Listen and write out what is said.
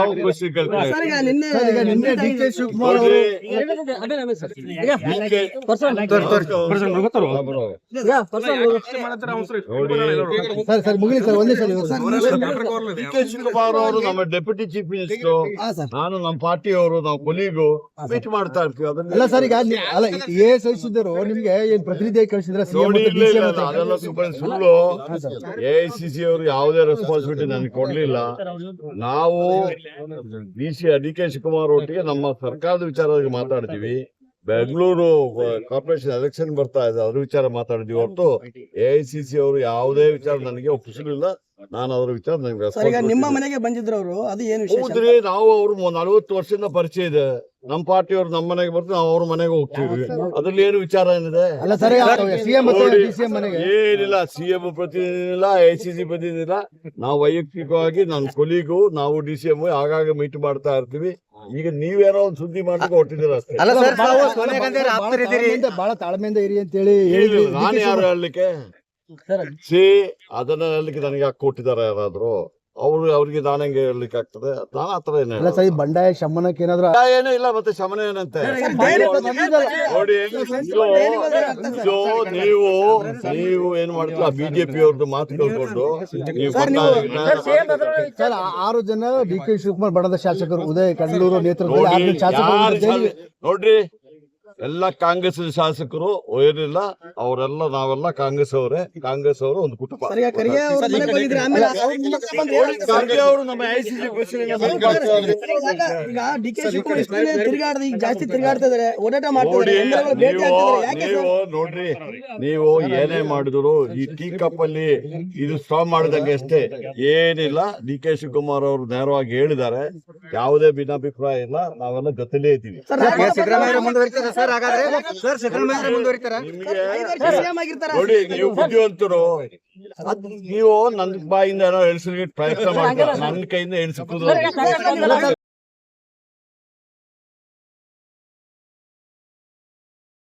ನಾವು ಖುಷಿ ನಿನ್ನೆ ಡಿ ಕೆ ಶಿವಕುಮಾರ್ ಅವರು ಸರ್ ಮುಗಿಲಿ ಸರ್ ಒಂದೇ ಡಿ ಕೆ ಶಿವಕುಮಾರ್ ಅವರು ನಮ್ಮ ಡೆಪ್ಯೂಟಿ ಚೀಫ್ ಮಿನಿಸ್ಟರ್, ನಾನು ನಮ್ಮ ಪಾರ್ಟಿಯವರು, ನಾವು ಕೊಲಿಗೂ ಮೀಟ್ ಮಾಡ್ತಾ ಇರ್ತೀವಿ. ಅಲ್ಲ ಸರ್, ಈಗ ಅಲ್ಲ AICIದ್ರು ನಿಮ್ಗೆ ಏನ್ ಪ್ರತಿನಿಧಿ ಕಳಿಸಿದ್ರೆ ನೋಡಿ, ಅದೆಲ್ಲ ಸುಳ್ಳು. AICC ಅವರು ಯಾವುದೇ ರೆಸ್ಪಾನ್ಸಿಬಿಲಿಟಿ ನನಗೆ ಕೊಡ್ಲಿಲ್ಲ. ನಾವು ಡಿ ಕೆ ಶಿವಕುಮಾರ್ ಒಟ್ಟಿಗೆ ನಮ್ಮ ಸರ್ಕಾರದ ವಿಚಾರವಾಗಿ ಮಾತಾಡ್ತೀವಿ. ಬೆಂಗಳೂರು ಕಾರ್ಪೊರೇಷನ್ ಎಲೆಕ್ಷನ್ ಬರ್ತಾ ಇದೆ, ಅದ್ರ ವಿಚಾರ ಮಾತಾಡಿದ್ವಿ ಹೊರತು AICC ಅವರು ಯಾವುದೇ ವಿಚಾರ ನನಗೆ ಒಪ್ಪಿಸಲಿಲ್ಲ. ನಾನು ಅವ್ರ ವಿಚಾರ ನನಗೆ ನಿಮ್ಮ ಮನೆಗೆ ಬಂದಿದ್ರು ಅವರು, ಅದು ಏನು ಹೌದ್ರಿ. ನಾವು ಅವ್ರು 40 ವರ್ಷದಿಂದ ಪರಿಚಯ ಇದೆ. ನಮ್ಮ ಪಾರ್ಟಿಯವ್ರು ನಮ್ಮ ಮನೆಗೆ ಬರ್ತೀವಿ, ನಾವು ಅವ್ರ ಮನೆಗೆ ಹೋಗ್ತೀವಿ. ಅದ್ರಲ್ಲಿ ಏನು ವಿಚಾರ ಏನಿದೆ? ಏನಿಲ್ಲ, CM ಪ್ರತಿನಿಧಿಲ್ಲ, AICC ಪ್ರತಿನಿಧಿಲ್ಲ. ನಾವು ವೈಯಕ್ತಿಕವಾಗಿ ನನ್ನ ಕೊಲಿಗೂ ನಾವು DCM ಆಗಾಗ ಮೀಟ್ ಮಾಡ್ತಾ ಇರ್ತೀವಿ. ಈಗ ನೀವೇನೋ ಒಂದು ಸುದ್ದಿ ಮಾಡ್ಲಿಕ್ಕೆ ಹೊರಟಿದ್ದೀರ ಅಷ್ಟೇ. ಬಹಳ ತಾಳ್ಮೆಯಿಂದ ಇರಿ ಅಂತ ಹೇಳಿ ನಾನು ಯಾರು ಹೇಳಲಿಕ್ಕೆ? ಅದನ್ನ ಹೇಳಲಿಕ್ಕೆ ನನಗೆ ಯಾಕೆ ಕೊಟ್ಟಿದ್ದಾರೆ ಯಾರಾದ್ರು? ಅವ್ರಿಗೆ ನಾನು ಹೆಂಗೆ ಹೇಳಲಿಕ್ಕೆ ಆಗ್ತದೆ? ನಾನು ಆತರ ಏನ ಬಂಡಾಯ ಶಮನಕ್ಕೆ ಏನಾದ್ರು ಏನೂ ಇಲ್ಲ. ಮತ್ತೆ ಶಮನ ಏನಂತೆ ನೋಡಿ. ನೀವು ಏನ್ ಮಾಡ್ತೀರಾ? BJP ಅವ್ರದ್ದು ಮಾತು ಕೇಳ್ಕೊಂಡು ನೀವು 6 ಜನ ಡಿ ಕೆ ಶಿವಕುಮಾರ್ ಬಣದ ಶಾಸಕರು ಉದಯ ಕಣ್ಣೂರು ನೇತೃತ್ವದಲ್ಲಿ ಶಾಸಕರು ನೋಡ್ರಿ, ಎಲ್ಲ ಕಾಂಗ್ರೆಸ್ ಶಾಸಕರು ಏನಿಲ್ಲ, ಅವರೆಲ್ಲ ನಾವೆಲ್ಲ ಕಾಂಗ್ರೆಸ್ ಅವರೇ. ಕಾಂಗ್ರೆಸ್ ಅವರು ಒಂದು ಕುಟುಂಬ. ಖರ್ಗೆ ಅವರು ನಮ್ಮ AICC ತಿರುಗಾಡ್ದು ಈಗ ಜಾಸ್ತಿ ತಿರುಗಾಡ್ತಾ ಇದಾರೆ, ಓಡಾಟ ಮಾಡ್ತಾರೆ. ನೋಡ್ರಿ, ನೀವು ಏನೇ ಮಾಡಿದ್ರು ಈ ಟೀ ಕಪ್ ಅಲ್ಲಿ ಇದು ಸ್ಟಾಪ್ ಮಾಡಿದಂಗೆ ಅಷ್ಟೇ, ಏನಿಲ್ಲ. ಡಿ ಕೆ ಶಿವಕುಮಾರ್ ಅವರು ನೇರವಾಗಿ ಹೇಳಿದ್ದಾರೆ, ಯಾವುದೇ ಭಿನ್ನಾಭಿಪ್ರಾಯ ಇಲ್ಲ, ನಾವೆಲ್ಲ ಜೊತೆಲೇ ಇದ್ದೀವಿ. ನೋಡಿ, ನೀವು ಬುದ್ಧಿವಂತರು. ನೀವು ನನ್ನ ಬಾಯಿಂದ ಏನೋ ಎಣಿಸ್ಲಿಕ್ಕೆ ಪ್ರಯತ್ನ ಮಾಡ್ತೀರಾ, ನನ್ನ ಕೈಯಿಂದ ಎಣಿಸಿಕೊಳ್ಳೋದು